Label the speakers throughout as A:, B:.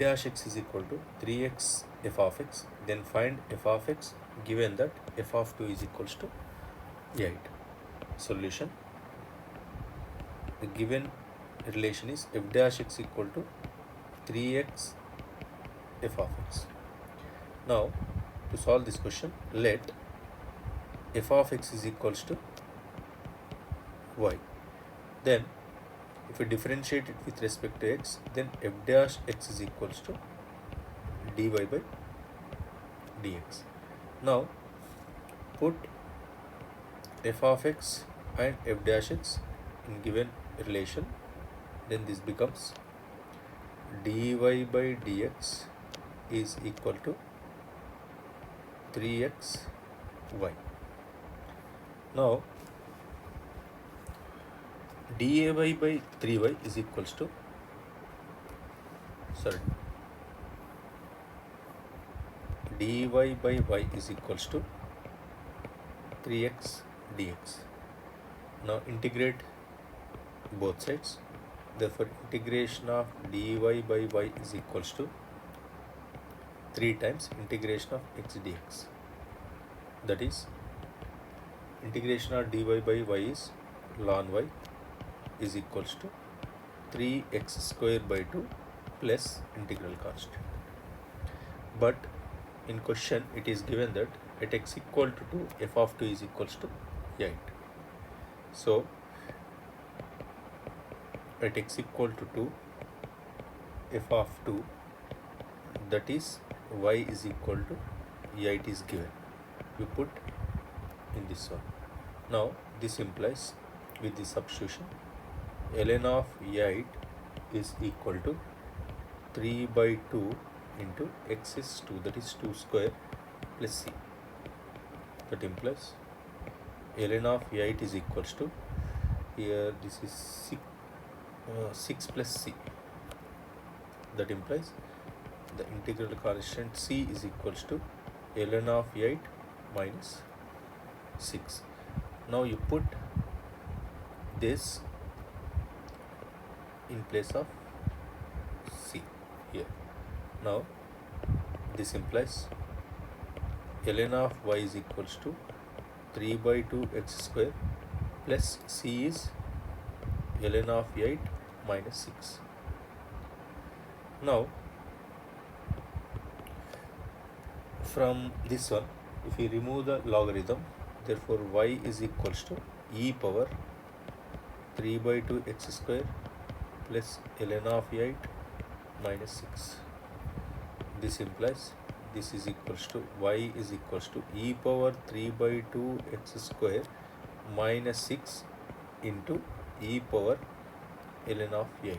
A: dash x is equal to 3x f of x. Then find f of x given that f of 2 is equals to 8. Solution. The given relation is f dash x equal to 3x f of x. Now to solve this question, let f of x is equals to y. Then if we differentiate it with respect to x, then f dash x is equals to dy by dx. Now put f of x and f dash x in given relation, then this becomes dy by dx is equal to 3xy. Now dy by 3y is equals to dy by y is equals to 3x dx. Now integrate both sides. Therefore integration of dy by y is equals to 3 times integration of x dx. That is, integration of dy by y is ln y is equals to 3x square by 2 plus integral constant. But in question it is given that at x equal to 2 f of 2 is equals to 8. So at x equal to 2 f of 2, that is y is equal to 8 is given. We put in this one. Now this implies, with the substitution, ln of 8 is equal to 3 by 2 into x is 2, that is 2 square plus c. That implies ln of 8 is equals to, here this is 6 plus c. That implies the integral constant c is equals to ln of 8 minus 6. Now you put this in place of c here. Now this implies ln of y is equals to 3 by 2 x square plus c is ln of 8 minus 6. Now from this one, if we remove the logarithm, therefore y is equals to e power 3 by 2 x square plus ln of 8 minus 6. This implies this is equals to y is equals to e power 3 by 2 x square minus 6 into e power ln of 8.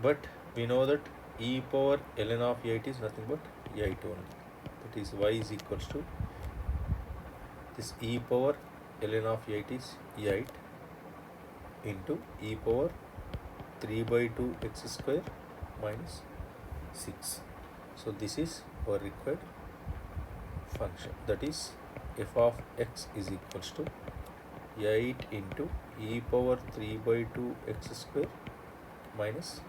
A: But we know that e power ln of 8 is nothing but 8 only. That is y is equals to this e power ln of 8 is 8 into e power 3 by 2 x square minus 6. So this is our required function. That is f of x is equals to 8 into e power 3 by 2 x square minus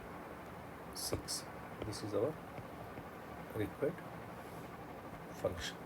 A: 6. This is our required function.